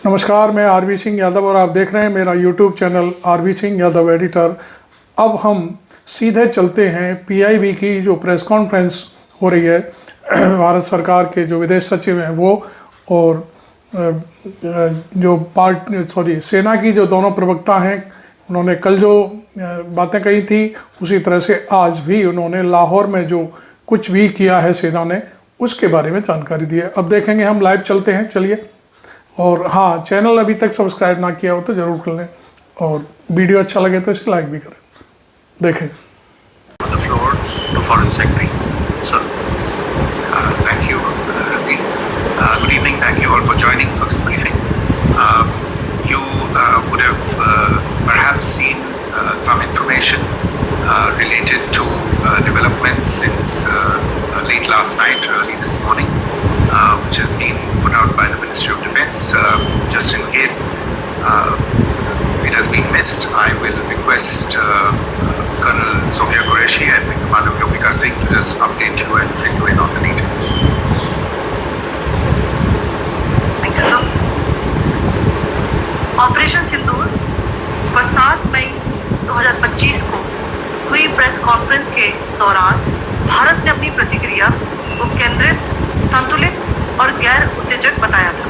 नमस्कार, मैं आरबी सिंह यादव और आप देख रहे हैं मेरा YouTube channel RB Singh Yadav editor. अब हम सीधे चलते हैं पीआईबी की जो प्रेस कॉन्फ्रेंस हो रही है भारत सरकार के जो विदेश सचिव हैं वो और जो सेना की जो दोनों प्रवक्ता हैं उन्होंने कल जो बातें कही थी उसी तरह से आज भी उन्होंने लाहौर में जो कुछ भी किया है सेना ने उसके बारे में जानकारी दी है। अब देखेंगे, हम लाइव चलते हैं, चलिए। और हाँ, चैनल अभी तक सब्सक्राइब ना किया हो तो ज़रूर कर लें और वीडियो अच्छा लगे तो इसे लाइक भी करें। देखें। The floor to Foreign Secretary. Sir, thank you, Ravi. Good evening. Thank you all for joining for this briefing. You would have perhaps seen some information related to developments since late last night, early this morning, which has been put out by the Ministry of Defence. Just in case it has been missed, I will request Colonel Sophia Qureshi and Wing Commander Yomika Singh to just update you and fill you in on the details. Thank you, sir. Operation Sindoor व 7 मई 2025 को हुई press conference के दौरान भारत ने अपनी प्रतिक्रिया को केंद्रित, संतुलित और गैर उत्तेजक बताया था।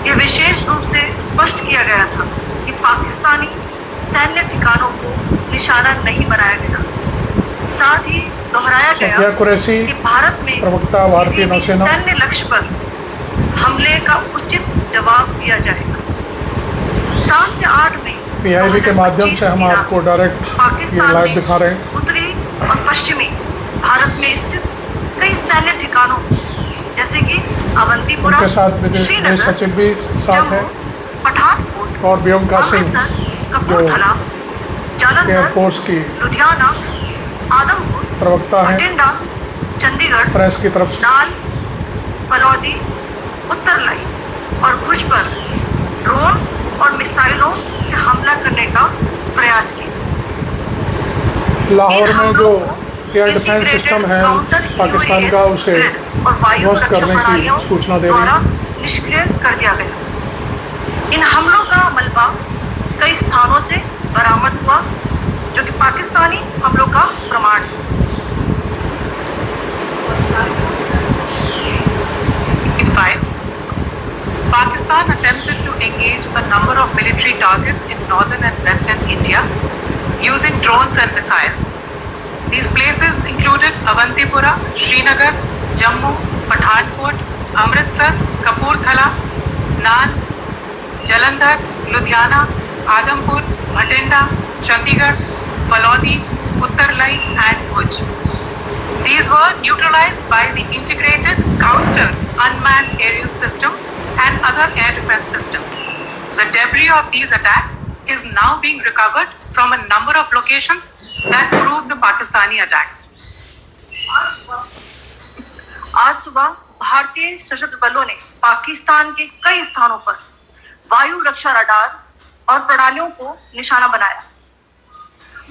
यह विशेष रूप से स्पष्ट किया गया था कि पाकिस्तानी सैन्य ठिकानों को निशाना नहीं बनाया गया। साथ ही दोहराया गया कि भारत में किसी भी सैन्य लक्ष्य पर हमले का उचित जवाब दिया जाएगा। 7 से 8 मई पीआईबी के माध्यम से हम आपको डायरेक्ट ये लाइव दिखा रहे हैं। उत्तरी और पश्चिमी भारत में स्थित कई सैन्य ठिकानों जैसे कि अवंतीपुरा, श्रीनगर, सचिव भी साथ हैं, पठानकोट और व्योमिका सिंह कपूरथला, जालंधर, एयरफोर्स की लुधियाना, आदमपुर, प्रवक्ता हैं बठिंडा, चंडीगढ़, प्रेस की तरफ से नाल, फलौदी, उत्तरलाई और भुज पर ड्रोन और मिसाइलों से हमला करने का प्रयास किया। लाहौर में जो एयर डिफेंस सिस्टम है पाकिस्तान का, उसे ध्वस्त करने की सूचना दे रही है, निष्क्रिय कर दिया गया। इन हमलों का मलबा कई स्थानों से बरामद हुआ जो कि पाकिस्तानी हमलों का प्रमाण है। Pakistan attempted to engage a number of military targets in northern and western India using drones and missiles. These places included Avantipura, Srinagar, Jammu, Pathankot, Amritsar, Kapurthala, Nal, Jalandhar, Ludhiana, Adampur, Bhatinda, Chandigarh, Falodi, Uttarlai and Bhuj. These were neutralized by the integrated counter unmanned aerial system and other air defense systems. The debris of these attacks is now being recovered from a number of locations that prove the Pakistani attacks. आज सुबह भारतीय सशस्त्र बलों ने पाकिस्तान के कई स्थानों पर वायु रक्षा रडार और प्रणालियों को निशाना बनाया।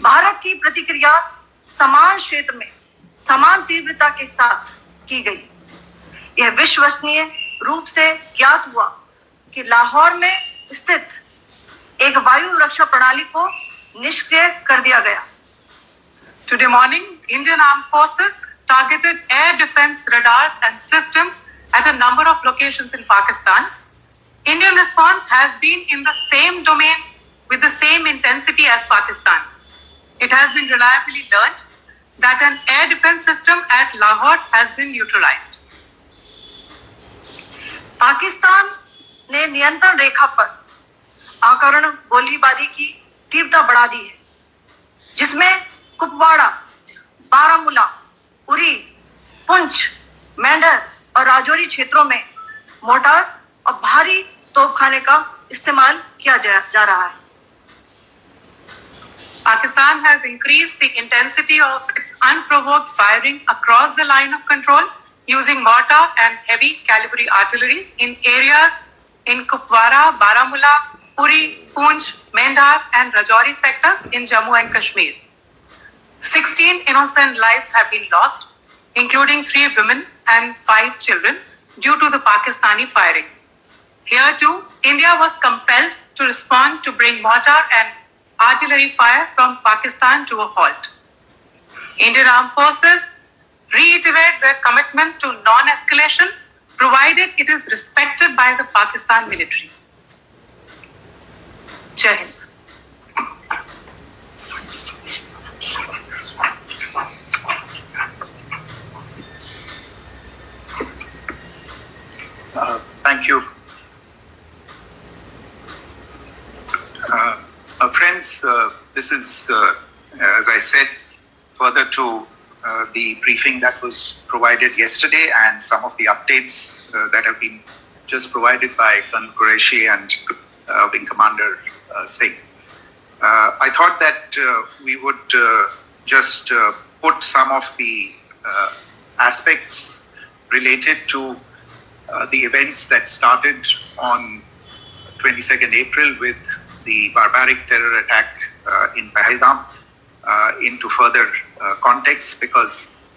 भारत की प्रतिक्रिया समान क्षेत्र में समान तीव्रता के साथ की गई। यह विश्वसनीय रूप से ज्ञात हुआ कि लाहौर में स्थित एक वायु रक्षा प्रणाली को निष्क्रिय कर दिया गया। Today morning, Indian Armed Forces targeted air defense radars and systems at a number of locations in Pakistan. Indian response has been in the same domain with the same intensity as Pakistan. It has been reliably learnt that an air defense system at Lahore has been neutralized. Pakistan ने नियंत्रण रेखा पर आकरण गोलीबारी की तीव्रता बढ़ा दी है, जिसमें कुपवाड़ा, बारामूला, उरी, पुंछ, मेंढर और राजौरी क्षेत्रों में मोर्टार और भारी तोपखाने का इस्तेमाल किया जा रहा है। Pakistan has increased the intensity of its unprovoked firing across the line of control using mortar and heavy calibre artilleries in areas in Kupwara, Baramulla, Uri, Poonch, Mendhar and Rajouri sectors in Jammu and Kashmir. 16 innocent lives have been lost, including 3 women and 5 children due to the Pakistani firing. Here too, India was compelled to respond to bring mortar and artillery fire from Pakistan to a halt. Indian Armed Forces reiterate their commitment to non-escalation, provided it is respected by the Pakistan military. Jai Hind. Thank you. Friends, this is, as I said, further to the briefing that was provided yesterday and some of the updates that have been just provided by Colonel Qureshi and Wing Commander Singh. I thought that we would just put some of the aspects related to the events that started on 22nd April with the barbaric terror attack in Pahalgam into further context, because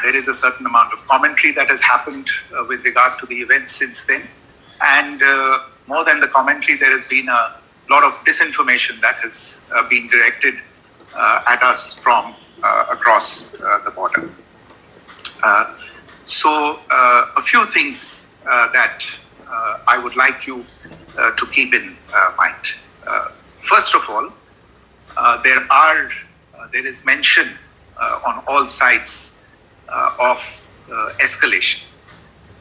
there is a certain amount of commentary that has happened with regard to the events since then. And more than the commentary, there has been a lot of disinformation that has been directed at us from across the border. So a few things that I would like you to keep in mind. First of all, there is mention on all sides of escalation.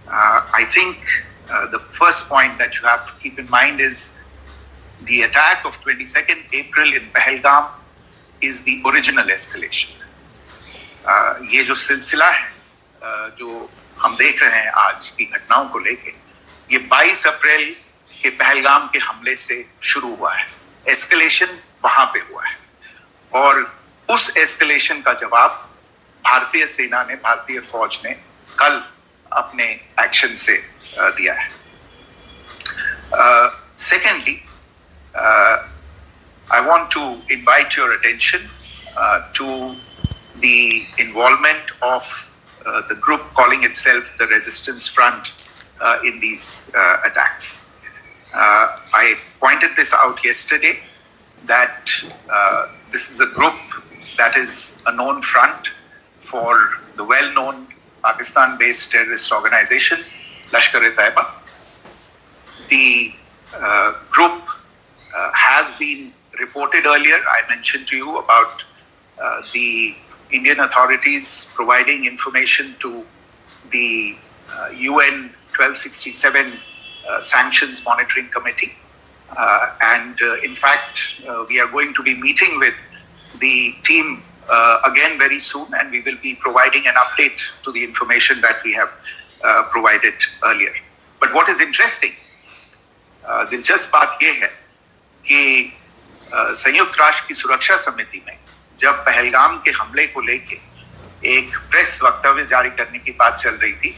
I think the first point that you have to keep in mind is the attack of 22nd April in Pahalgam is the original escalation. ये जो सिलसिला है जो हम देख रहे हैं आज की घटनाओं को लेके, ये 22 अप्रैल के पहलगाम के हमले से शुरू हुआ है. एस्केलेशन वहां पे हुआ है और उस एस्केलेशन का जवाब भारतीय सेना ने, भारतीय फौज ने कल अपने एक्शन से दिया है. Secondly, I want to invite your attention to the involvement of the group calling itself the Resistance Front in these attacks. I pointed this out yesterday that this is a group that is a known front for the well-known Pakistan-based terrorist organization, Lashkar-e-Taiba. The group has been reported earlier. I mentioned to you about the Indian authorities providing information to the UN 1267 Sanctions Monitoring Committee. And in fact, we are going to be meeting with the team again very soon, and we will be providing an update to the information that we have provided earlier. But what is interesting, दिलचस्प बात यह है कि संयुक्त राष्ट्र की सुरक्षा समिति में जब पहलगाम के हमले को लेके एक प्रेस वक्तव्य जारी करने की बात चल रही थी,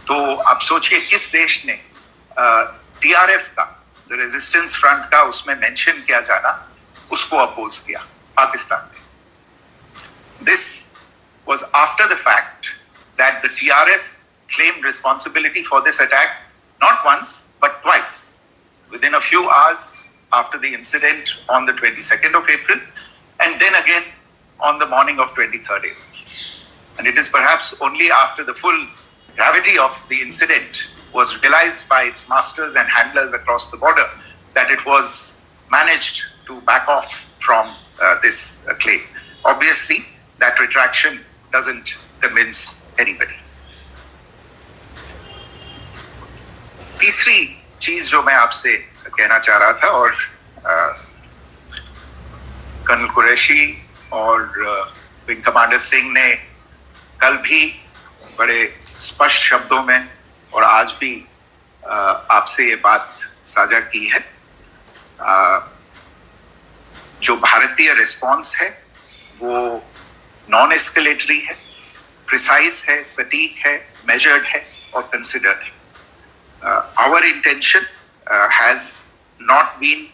तो आप सोचिए किस देश ने टीआरएफ का, द रेजिस्टेंस फ्रंट का उसमें मेंशन किया जाना, उसको अपोज किया, पाकिस्तान ने. This was after the fact that the TRF claimed responsibility for this attack not once but twice, within a few hours after the incident on the 22nd of April, and then again on the morning of 23rd April. And it is perhaps only after the full gravity of the incident was realized by its masters and handlers across the border that it was managed to back off from this claim. Obviously, that retraction doesn't convince anybody. तीसरी चीज जो मैं आपसे कहना चाह रहा था, और कर्नल कुरैशी और विंग कमांडर सिंह ने कल भी बड़े स्पष्ट शब्दों में और आज भी आपसे ये बात साझा की है. जो भारतीय रिस्पॉन्स है वो नॉन एस्केलेटरी है, प्रिसाइज है, सटीक है, मेजर्ड है और कंसिडर्ड है. Our intention has not been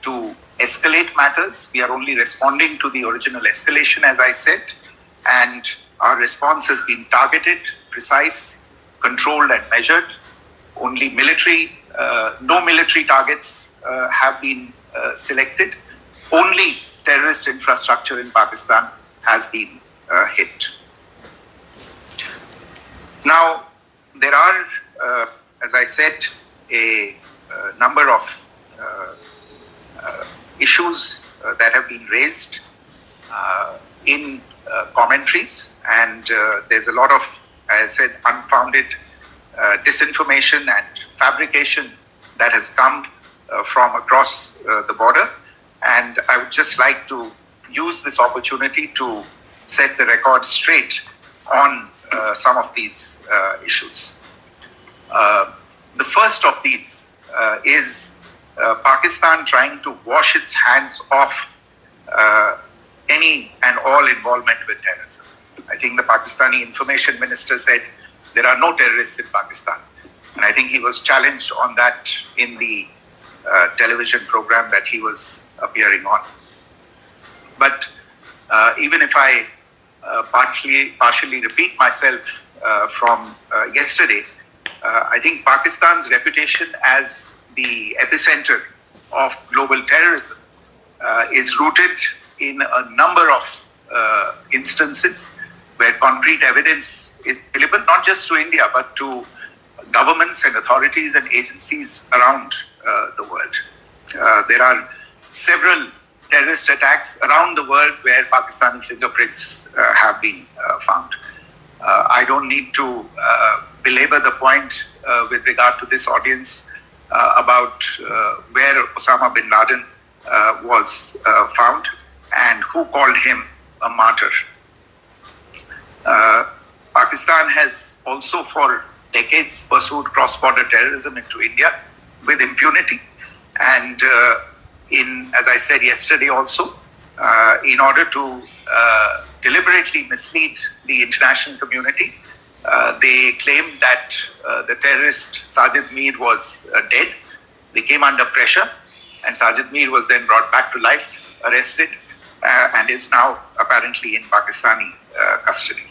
to escalate matters. We are only responding to the original escalation, as I said, and our response has been targeted, precise, controlled and measured. Only military no military targets have been selected. Only terrorist infrastructure in Pakistan has been hit. Now, there are, as I said, a number of issues that have been raised in commentaries, and there's a lot of, as I said, unfounded disinformation and fabrication that has come from across the border. And I would just like to use this opportunity to set the record straight on some of these issues. The first of these is Pakistan trying to wash its hands off any and all involvement with terrorism. I think the Pakistani information minister said there are no terrorists in Pakistan. And I think he was challenged on that in the television program that he was appearing on. But even if I partially repeat myself from yesterday, I think Pakistan's reputation as the epicenter of global terrorism is rooted in a number of instances where concrete evidence is available, not just to India, but to governments and authorities and agencies around the world. There are several terrorist attacks around the world where Pakistani fingerprints have been found. I don't need to belabor the point with regard to this audience about where Osama bin Laden was found and who called him a martyr. Pakistan has also for decades pursued cross-border terrorism into India with impunity. And as I said yesterday also, in order to deliberately mislead the international community, they claimed that the terrorist Sajid Mir was dead. They came under pressure, and Sajid Mir was then brought back to life, arrested, and is now apparently in Pakistani custody.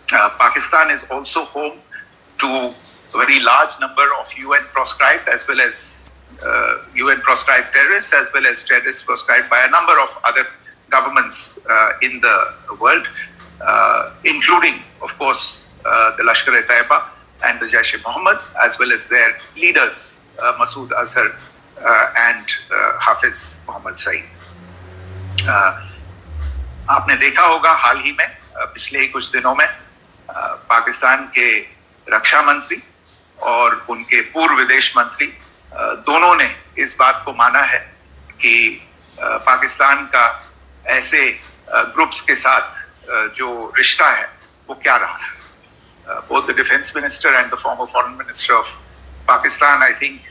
Pakistan is also home to a very large number of UN proscribed as well as UN proscribed terrorists, as well as terrorists proscribed by a number of other governments in the world, including, of course, the Lashkar-e-Taiba and the Jaish-e-Mohammed, as well as their leaders, Masood Azhar and Hafiz Mohammed Saeed. आपने देखा होगा हाल ही में पिछले ही कुछ दिनों में पाकिस्तान के रक्षा मंत्री और उनके पूर्व विदेश मंत्री दोनों ने इस बात को माना है कि पाकिस्तान का ऐसे ग्रुप्स के साथ जो रिश्ता है वो क्या रहा है. Both the defense minister and the former foreign minister of Pakistan, I think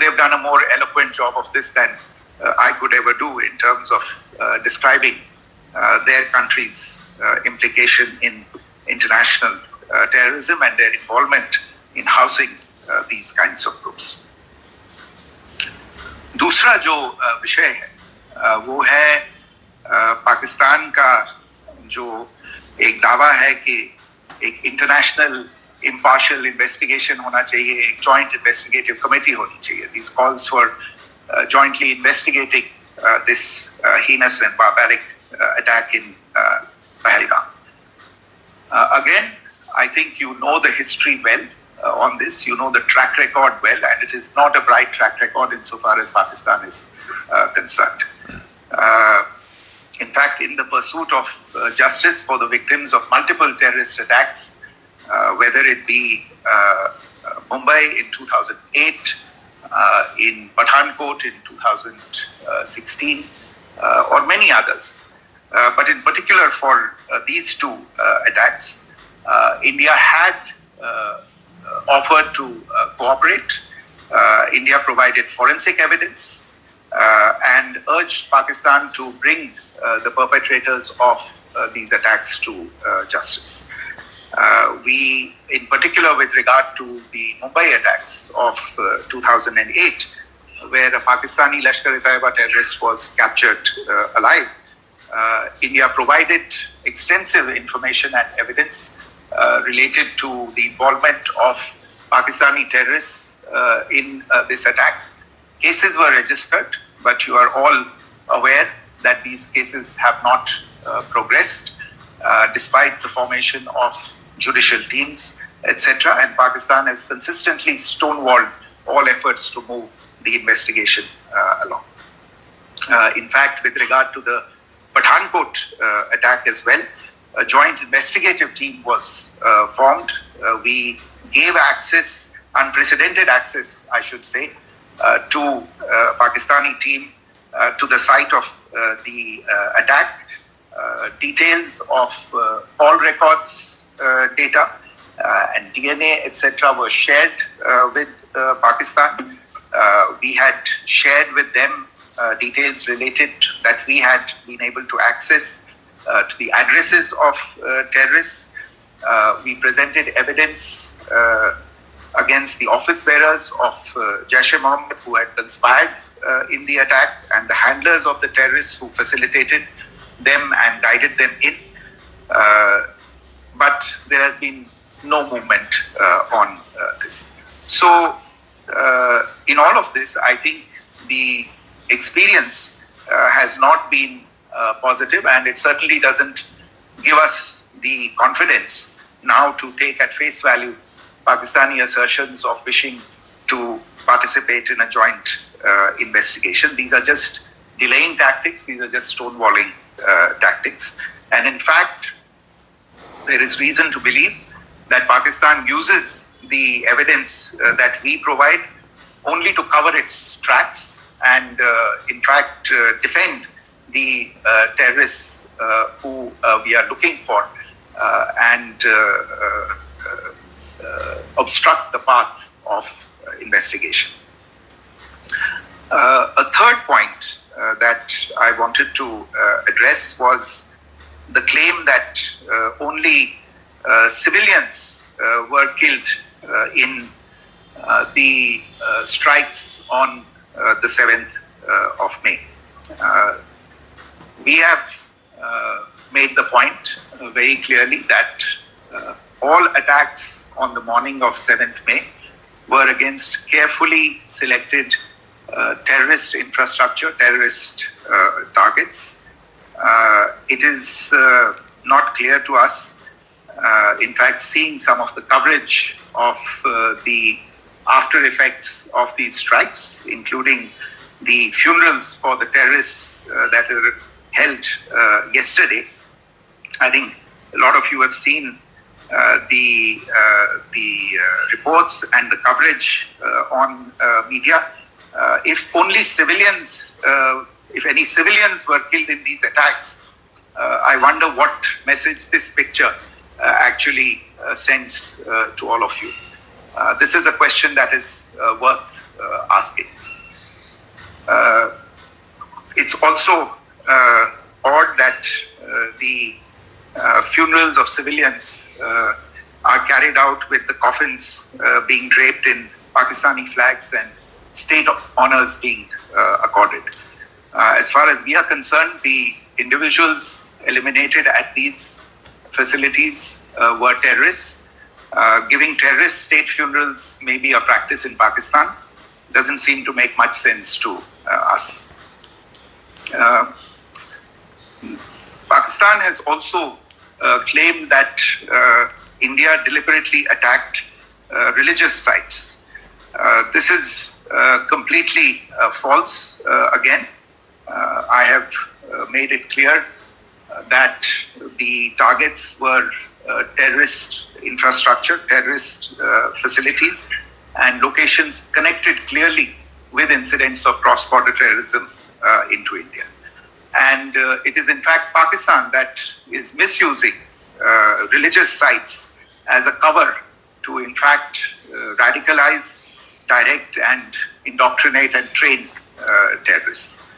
they've done a more eloquent job of this than I could ever do in terms of describing their country's implication in international terrorism and their involvement in housing these kinds of groups. दूसरा जो विषय है वो है पाकिस्तान का जो एक दावा है कि एक इंटरनेशनल impartial investigation होना चाहिए, एक joint investigative committee होनी चाहिए. These calls for jointly investigating this heinous and barbaric attack in Pahalgam. Again, I think you know the history well on this. You know the track record well, and it is not a bright track record insofar as Pakistan is concerned. In fact, in the pursuit of justice for the victims of multiple terrorist attacks, whether it be Mumbai in 2008, in Pathankot in 2016, or many others, but in particular for these two attacks, India had offered to cooperate. India provided forensic evidence and urged Pakistan to bring the perpetrators of these attacks to justice. We, in particular with regard to the Mumbai attacks of 2008, where a Pakistani Lashkar-e-Taiba terrorist was captured alive, India provided extensive information and evidence related to the involvement of Pakistani terrorists in this attack. Cases were registered, but you are all aware that these cases have not progressed despite the formation of judicial teams, etc. And Pakistan has consistently stonewalled all efforts to move the investigation along. In fact, with regard to the Pathankot attack as well, a joint investigative team was formed. We gave access, unprecedented access, I should say, to Pakistani team to the site of the attack. Details of call records data and DNA, etc., were shared with Pakistan. We had shared with them details related that we had been able to access to the addresses of terrorists. We presented evidence against the office bearers of Jaish-e-Mohammed who had conspired in the attack and the handlers of the terrorists who facilitated them and guided them in. But there has been no movement on this. So in all of this, I think the experience has not been positive, and it certainly doesn't give us the confidence now to take at face value Pakistani assertions of wishing to participate in a joint investigation. These are just delaying tactics. These are just stonewalling tactics. And in fact, there is reason to believe that Pakistan uses the evidence that we provide only to cover its tracks and, in fact, defend the terrorists who we are looking for and obstruct the path of investigation. A third point that I wanted to address was the claim that only civilians were killed in the strikes on the 7th of May. We have made the point very clearly that all attacks on the morning of 7th May were against carefully selected terrorist infrastructure, terrorist targets. It is not clear to us, in fact, seeing some of the coverage of the after effects of these strikes, including the funerals for the terrorists that were held yesterday. I think a lot of you have seen the reports and the coverage on media. If only civilians, if any civilians were killed in these attacks, I wonder what message this picture actually sends to all of you. This is a question that is worth asking. It's also odd that the funerals of civilians are carried out with the coffins being draped in Pakistani flags and state honors being accorded. As far as we are concerned, the individuals eliminated at these facilities were terrorists. Giving terrorist state funerals may be a practice in Pakistan. Doesn't seem to make much sense to us. Pakistan has also claimed that India deliberately attacked religious sites. This is completely false again. I have made it clear that the targets were terrorist infrastructure, terrorist facilities, and locations connected clearly with incidents of cross-border terrorism into India. And it is in fact Pakistan that is misusing religious sites as a cover to in fact radicalize, direct and indoctrinate and train terrorists.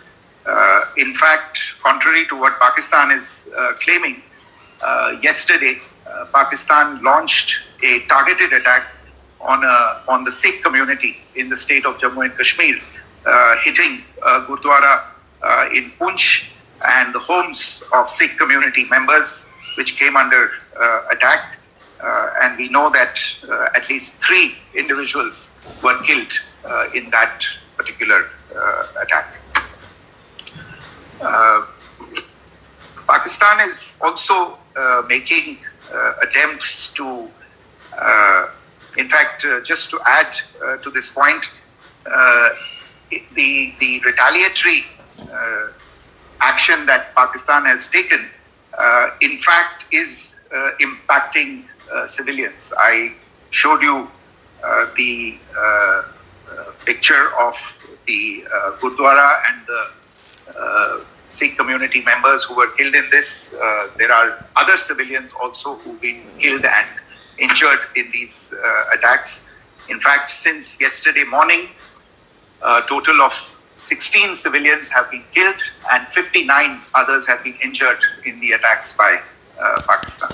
In fact, contrary to what Pakistan is claiming, yesterday Pakistan launched a targeted attack on the Sikh community in the state of Jammu and Kashmir, hitting Gurdwara in Poonch and the homes of Sikh community members, which came under attack. and we know that at least 3 individuals were killed in that particular attack. Pakistan is also making attempts to, in fact, just to add to this point, the retaliatory action that Pakistan has taken, in fact, is impacting civilians. I showed you the picture of the Gurdwara and the Sikh community members who were killed in this. There are other civilians also who've been killed and injured in these attacks. In fact, since yesterday morning, a total of 16 civilians have been killed and 59 others have been injured in the attacks by Pakistan.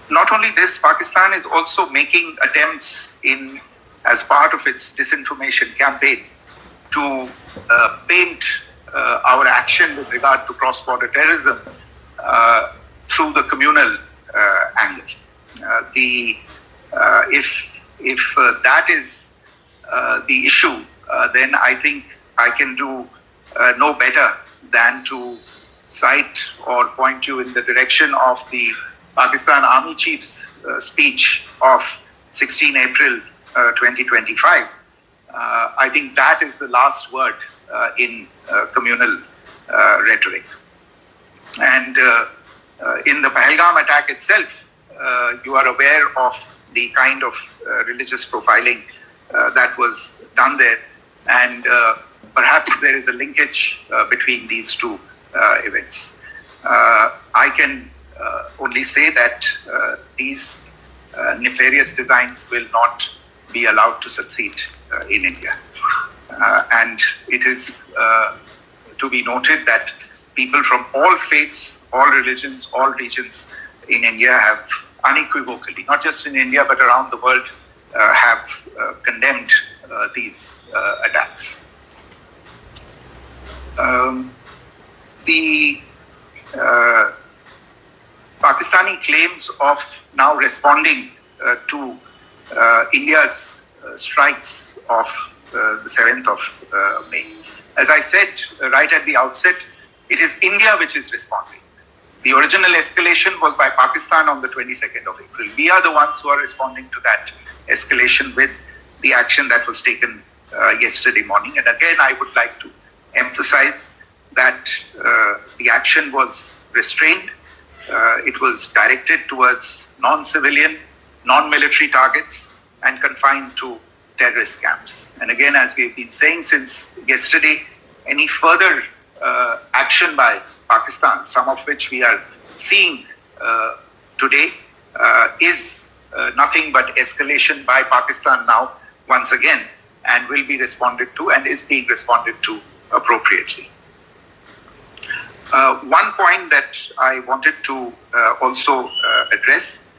Not only this, Pakistan is also making attempts as part of its disinformation campaign to paint our action with regard to cross-border terrorism through the communal angle. If that is the issue, then I think I can do no better than to cite or point you in the direction of the Pakistan Army Chief's speech of 16 April 2025. I think that is the last word in communal rhetoric. And in the Pahalgam attack itself, you are aware of the kind of religious profiling that was done there. And perhaps there is a linkage between these two events. I can only say that these nefarious designs will not be allowed to succeed in India. And it is to be noted that people from all faiths, all religions, all regions in India have unequivocally, not just in India but around the world, have condemned these attacks. The Pakistani claims of now responding to India's strikes of the 7th of May. As I said right at the outset, it is India which is responding. The original escalation was by Pakistan on the 22nd of April. We are the ones who are responding to that escalation with the action that was taken yesterday morning. And again, I would like to emphasize that the action was restrained. It was directed towards non-civilian, non-military targets and confined to terrorist camps. And again, as we've been saying since yesterday, any further action by Pakistan, some of which we are seeing today, is nothing but escalation by Pakistan now, once again, and will be responded to and is being responded to appropriately. One point that I wanted to also address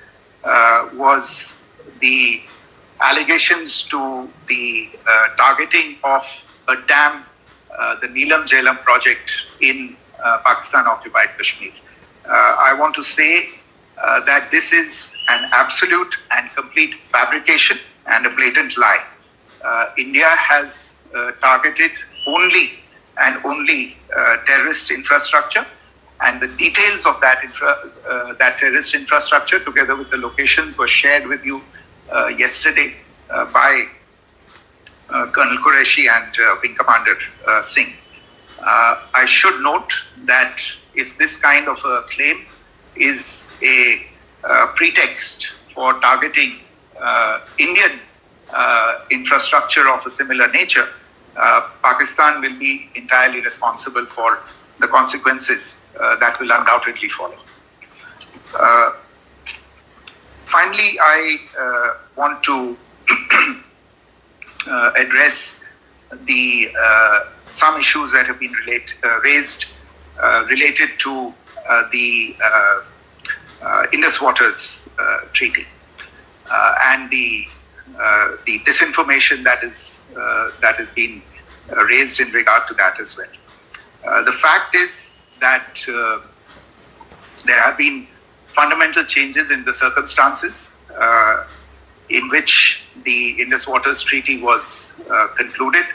was the allegations to the targeting of a dam, the Neelam Jhelum project in Pakistan-occupied Kashmir. I want to say that this is an absolute and complete fabrication and a blatant lie. India has targeted only and only terrorist infrastructure, and the details of that terrorist infrastructure, together with the locations, were shared with you yesterday by Colonel Qureshi and Wing Commander Singh. I should note that if this kind of a claim is a pretext for targeting Indian infrastructure of a similar nature, Pakistan will be entirely responsible for the consequences that will undoubtedly follow. Finally, I want to address some issues that have been raised related to the Indus Waters Treaty and the disinformation that has been raised in regard to that as well. The fact is that there have been fundamental changes in the circumstances in which the Indus Waters Treaty was concluded,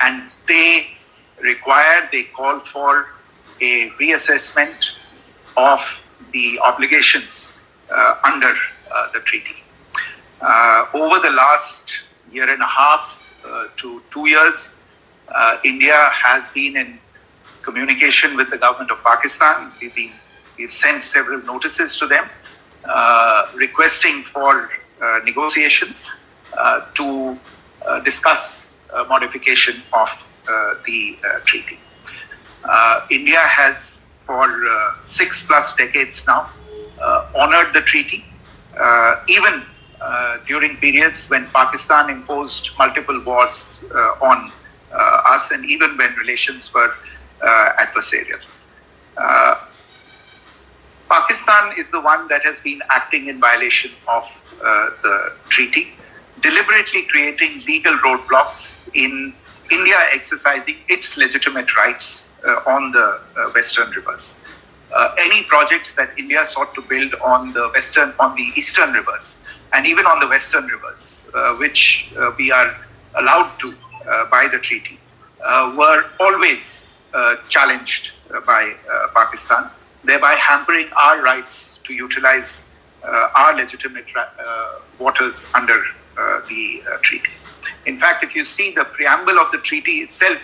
and they call for a reassessment of the obligations under the treaty. Over the last year and a half to 2 years, India has been in communication with the government of Pakistan. We've sent several notices to them requesting for negotiations to discuss modification of the treaty. India has for 6+ decades now honored the treaty, even during periods when Pakistan imposed multiple wars on us, and even when relations were adversarial. Pakistan is the one that has been acting in violation of the treaty, deliberately creating legal roadblocks in India exercising its legitimate rights on the western rivers. Any projects that India sought to build on the eastern rivers, and even on the western rivers, which we are allowed to by the treaty, were always challenged by Pakistan, thereby hampering our rights to utilize our legitimate waters under the treaty. In fact, if you see, the preamble of the treaty itself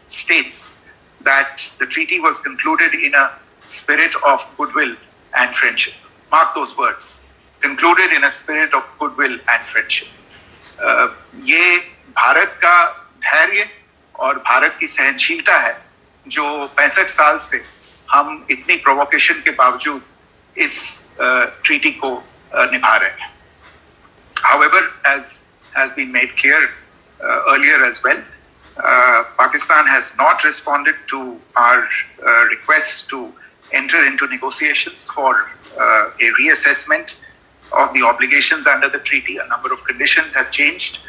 states that the treaty was concluded in a spirit of goodwill and friendship. Mark those words, concluded in a spirit of goodwill and friendship. ये भारत का धैर्य और भारत की सहनशीलता है जो 65 साल से हम इतनी प्रोवोकेशन के बावजूद इस ट्रीटी को निभा रहे हैं. However, as has been made clear earlier as well, Pakistan has not responded to our requests to enter into negotiations for a reassessment of the obligations under the treaty. A number of conditions have changed.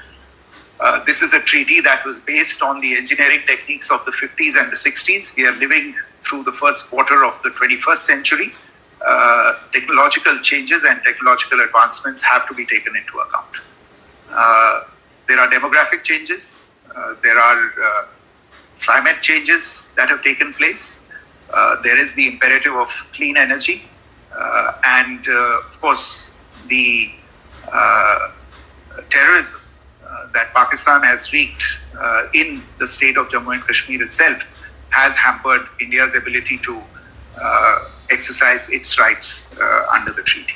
This is a treaty that was based on the engineering techniques of the 50s and the 60s. We are living through the first quarter of the 21st century. Technological changes and technological advancements have to be taken into account. There are demographic changes. There are climate changes that have taken place. There is the imperative of clean energy. And of course, the terrorism that Pakistan has wreaked in the state of Jammu and Kashmir itself has hampered India's ability to exercise its rights under the treaty.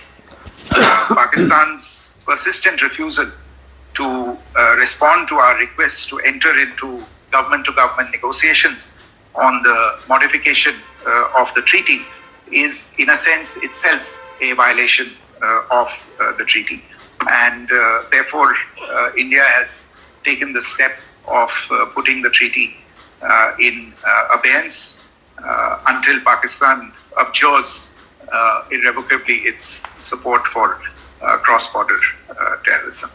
Pakistan's persistent refusal to respond to our requests to enter into government-to-government negotiations on the modification of the treaty is, in a sense, itself a violation of the treaty. And therefore, India has taken the step of putting the treaty in abeyance until Pakistan abjures irrevocably its support for cross-border terrorism.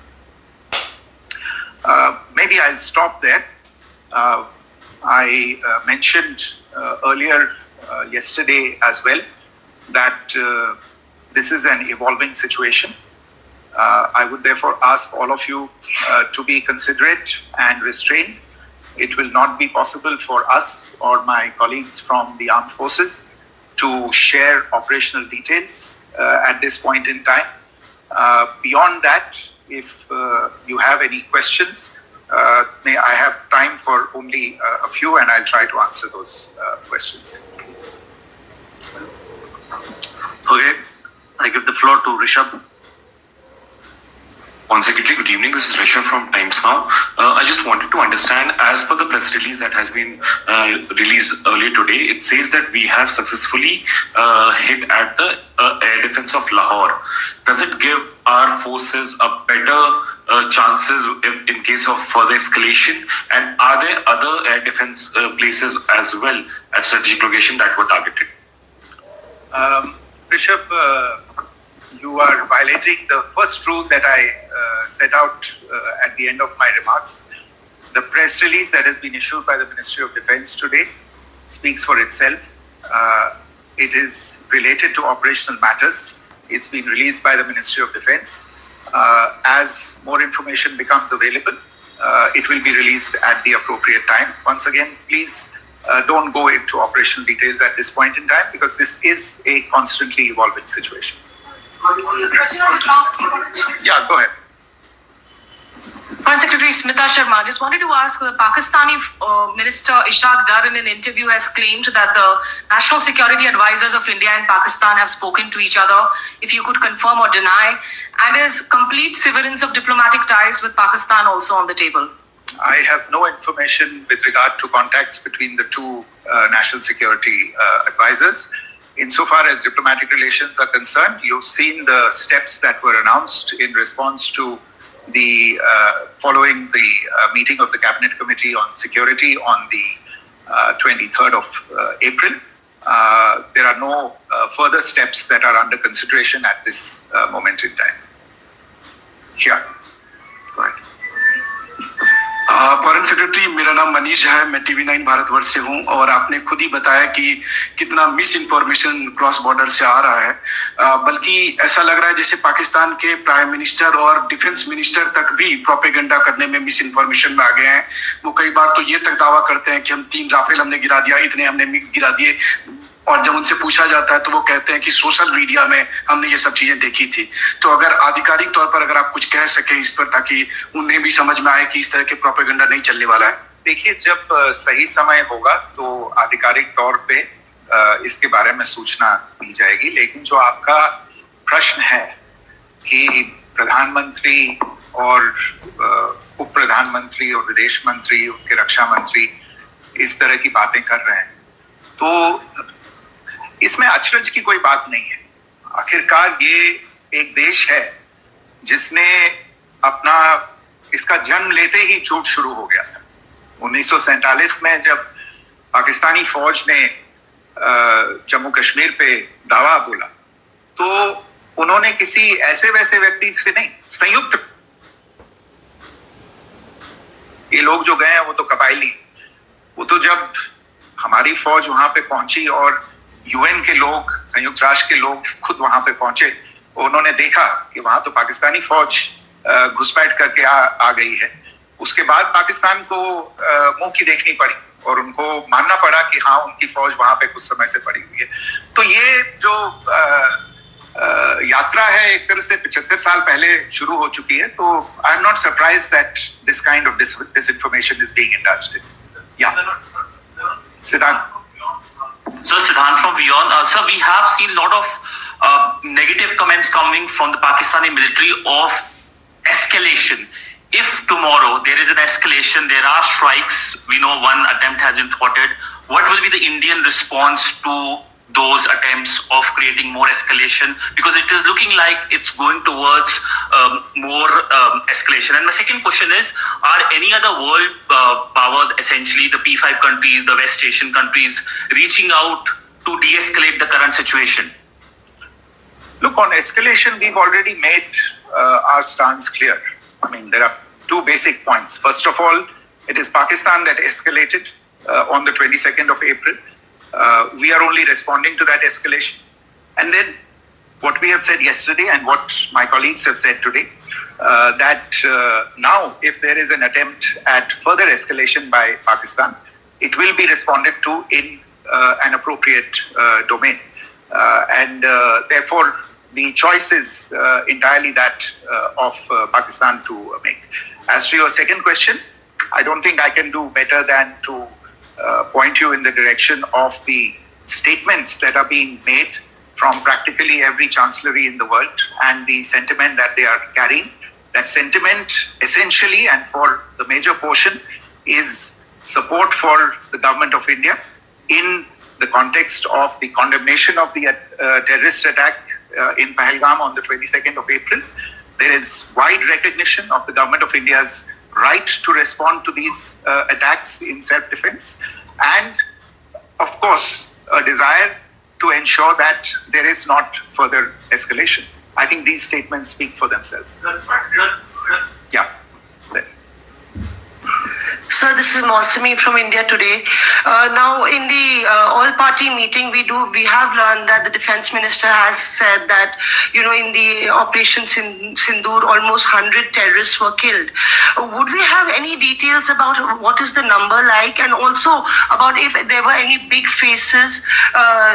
Maybe I'll stop there. I mentioned earlier yesterday as well that this is an evolving situation. I would therefore ask all of you to be considerate and restrained. It will not be possible for us or my colleagues from the armed forces to share operational details at this point in time. Beyond that, if you have any questions, may I have time for only a few, and I'll try to answer those questions. Okay, I give the floor to Rishabh. On Secretary, good evening. This is Rishabh from Times Now. I just wanted to understand, as per the press release that has been released earlier today, it says that we have successfully hit at the air defense of Lahore. Does it give our forces a better chances if in case of further escalation? And are there other air defense places as well at strategic location that were targeted? Rishabh, you are violating the first rule that I set out at the end of my remarks. The press release that has been issued by the Ministry of Defense today speaks for itself. it is related to operational matters. It's been released by the Ministry of Defence. As more information becomes available, it will be released at the appropriate time. Once again, please don't go into operational details at this point in time, because this is a constantly evolving situation. Yeah, go ahead. Foreign Secretary Smita Sharma, just wanted to ask, the Pakistani Minister Ishaq Dar in an interview has claimed that the national security advisors of India and Pakistan have spoken to each other. If you could confirm or deny, and is complete severance of diplomatic ties with Pakistan also on the table? I have no information with regard to contacts between the two national security advisors. Insofar as diplomatic relations are concerned, you've seen the steps that were announced in response to the following the meeting of the Cabinet Committee on Security on the 23rd of April. There are no further steps that are under consideration at this moment in time. Here, go ahead. Foreign secretary, मेरा नाम मनीष है, मैं TV9 Bharatvarsh से हूं, और आपने खुद ही बताया कि कितना मिस इन्फॉर्मेशन क्रॉस बॉर्डर से आ रहा है, बल्कि ऐसा लग रहा है जैसे पाकिस्तान के प्राइम मिनिस्टर और डिफेंस मिनिस्टर तक भी प्रोपेगेंडा करने में मिस इन्फॉर्मेशन में आ गए हैं। वो कई बार तो ये तक दावा करते हैं कि हम 3 राफेल हमने गिरा दिया, इतने हमने मिग गिरा दिए, और जब उनसे पूछा जाता है तो वो कहते हैं कि सोशल मीडिया में हमने ये सब चीजें देखी थी। तो अगर आधिकारिक तौर पर अगर आप कुछ कह सके इस पर, ताकि उन्हें भी समझ में आए कि इस तरह के प्रोपेगेंडा नहीं चलने वाला है। देखिए, जब सही समय होगा तो आधिकारिक तौर पे इसके बारे में सूचना दी जाएगी, लेकिन जो आपका प्रश्न है कि प्रधानमंत्री और उप प्रधानमंत्री और विदेश मंत्री, उनके रक्षा मंत्री इस तरह की बातें कर रहे हैं, तो इसमें अचरज की कोई बात नहीं है। आखिरकार ये एक देश है जिसने अपना इसका जन्म लेते ही झूठ शुरू हो गया था। 1947 में जब पाकिस्तानी फौज ने जम्मू कश्मीर पे दावा बोला, तो उन्होंने किसी ऐसे वैसे व्यक्ति से नहीं, संयुक्त ये लोग जो गए हैं वो तो कबायली, वो तो जब हमारी फौज वहां पे पहुंची और यूएन के लोग, संयुक्त राष्ट्र के लोग खुद वहां पे पहुंचे, उन्होंने देखा कि वहां तो पाकिस्तानी फौज घुसपैठ करके आ गई है। उसके बाद पाकिस्तान को मुंह की देखनी पड़ी और उनको मानना पड़ा कि हाँ, उनकी फौज वहां पे कुछ समय से पड़ी हुई है। तो ये जो यात्रा है एक तरह से 75 साल पहले शुरू हो चुकी है। तो I am not surprised that this kind of disinformation is being indulged in. Yeah. Siddhant. So Siddhant from Beyond. Sir, we have seen a lot of negative comments coming from the Pakistani military of escalation. If tomorrow there is an escalation, there are strikes, we know one attempt has been thwarted, what will be the Indian response to those attempts of creating more escalation? Because it is looking like it's going towards more escalation. And my second question is, are any other world powers, essentially the P5 countries, the West Asian countries, reaching out to de-escalate the current situation? Look, on escalation, we've already made our stance clear. I mean, there are 2 basic points. First of all, it is Pakistan that escalated on the 22nd of April. We are only responding to that escalation. And then what we have said yesterday and what my colleagues have said today, that now if there is an attempt at further escalation by Pakistan, it will be responded to in an appropriate domain. And therefore, the choice is entirely that of Pakistan to make. As to your second question, I don't think I can do better than to point you in the direction of the statements that are being made from practically every chancellery in the world and the sentiment that they are carrying. That sentiment essentially and for the major portion is support for the government of India in the context of the condemnation of the terrorist attack in Pahalgam on the 22nd of April. There is wide recognition of the government of India's right to respond to these attacks in self-defense, and of course a desire to ensure that there is not further escalation. I think these statements speak for themselves. Yeah. Sir, this is Mosami from India Today. Now, in the all-party meeting, we have learned that the defense minister has said that, in the Operation Sindoor, almost 100 terrorists were killed. Would we have any details about what is the number like, and also about if there were any big faces,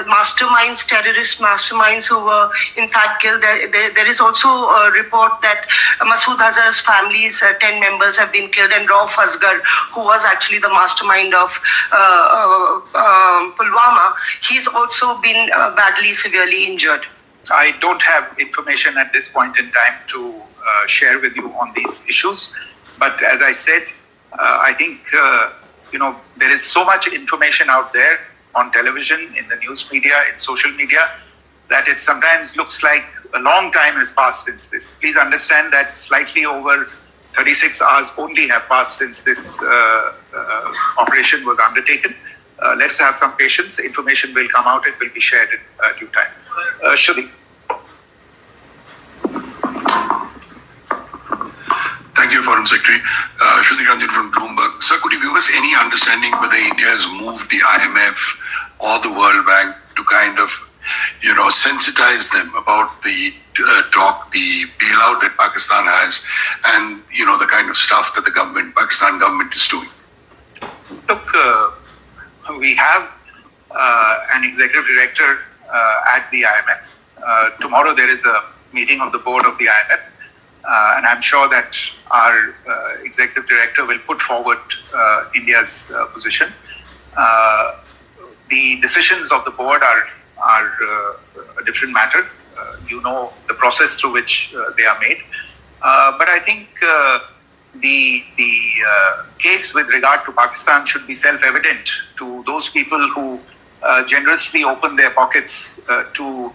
masterminds, terrorist masterminds who were in fact killed? There is also a report that Masood Azhar's family's 10 members have been killed, and Rauf Asghar, who was actually the mastermind of Pulwama, he's also been badly, severely injured. I don't have information at this point in time to share with you on these issues. But as I said, I think, there is so much information out there on television, in the news media, in social media, that it sometimes looks like a long time has passed since this. Please understand that slightly over 36 hours only have passed since this operation was undertaken. Let's have some patience. Information will come out. It will be shared in due time. Shruti. Thank you, Foreign Secretary. Shruti Ranjan from Bloomberg. Sir, could you give us any understanding whether India has moved the IMF or the World Bank to kind of, sensitize them about the bailout that Pakistan has, and the kind of stuff that the Pakistan government is doing? Look, we have an executive director at the IMF. Tomorrow there is a meeting of the board of the IMF, and I'm sure that our executive director will put forward India's position. The decisions of the board are a different matter. The process through which they are made. But I think the case with regard to Pakistan should be self-evident to those people who generously open their pockets to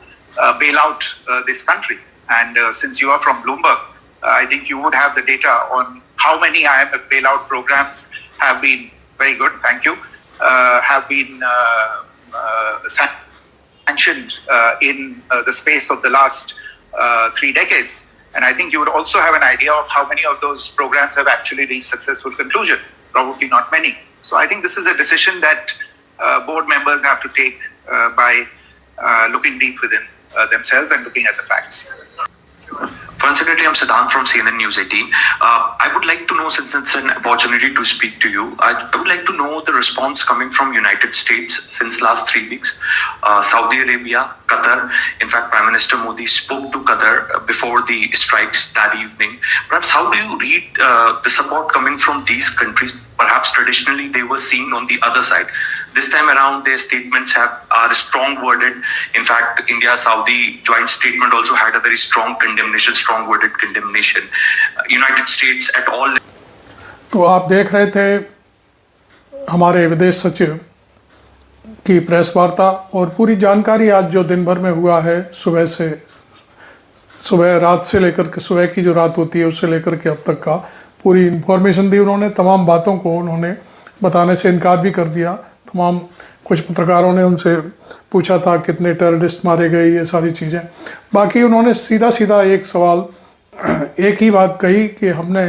bail out this country. And since you are from Bloomberg, I think you would have the data on how many IMF bailout programs have been, very good, thank you, have been sanctioned in the space of the last 3 decades. And I think you would also have an idea of how many of those programs have actually reached successful conclusion. Probably not many. So I think this is a decision that board members have to take by looking deep within themselves and looking at the facts. Foreign Secretary, I'm Siddhant from CNN News 18. I would like to know, since it's an opportunity to speak to you, I would like to know the response coming from United States since last 3 weeks. Saudi Arabia, Qatar. In fact, Prime Minister Modi spoke to Qatar before the strikes that evening. Perhaps how do you read the support coming from these countries? Perhaps traditionally they were seen on the other side. This time around, their statements are strong-worded. In fact, India-Saudi joint statement also had a very strong condemnation, strong-worded condemnation. United States at all. तो आप देख रहे थे हमारे विदेश सचिव की press वार्ता और पूरी जानकारी आज जो दिन भर में हुआ है, सुबह रात से लेकर के सुबह की जो रात होती है उससे लेकर के अब तक का पूरी इन्फॉर्मेशन दी उन्होंने। तमाम बातों को उन्होंने बताने से इनकार भी कर दिया। तमाम कुछ पत्रकारों ने उनसे पूछा था कितने टेररिस्ट मारे गए, ये सारी चीज़ें। बाकी उन्होंने सीधा एक सवाल, एक ही बात कही कि हमने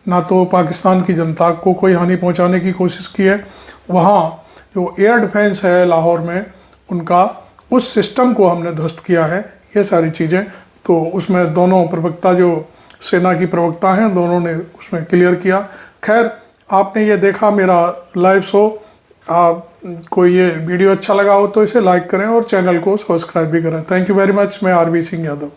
ना तो पाकिस्तान की जनता को कोई हानि पहुंचाने की कोशिश की है, वहाँ जो एयर डिफेंस है लाहौर में उनका उस सिस्टम को हमने ध्वस्त किया है, ये सारी चीज़ें। तो उसमें दोनों प्रवक्ता जो सेना की प्रवक्ता हैं दोनों ने उसमें क्लियर किया। खैर, आपने ये देखा मेरा लाइव शो। आप कोई ये वीडियो अच्छा लगा हो तो इसे लाइक करें और चैनल को सब्सक्राइब भी करें। Thank you very much. मैं आरबी सिंह यादव।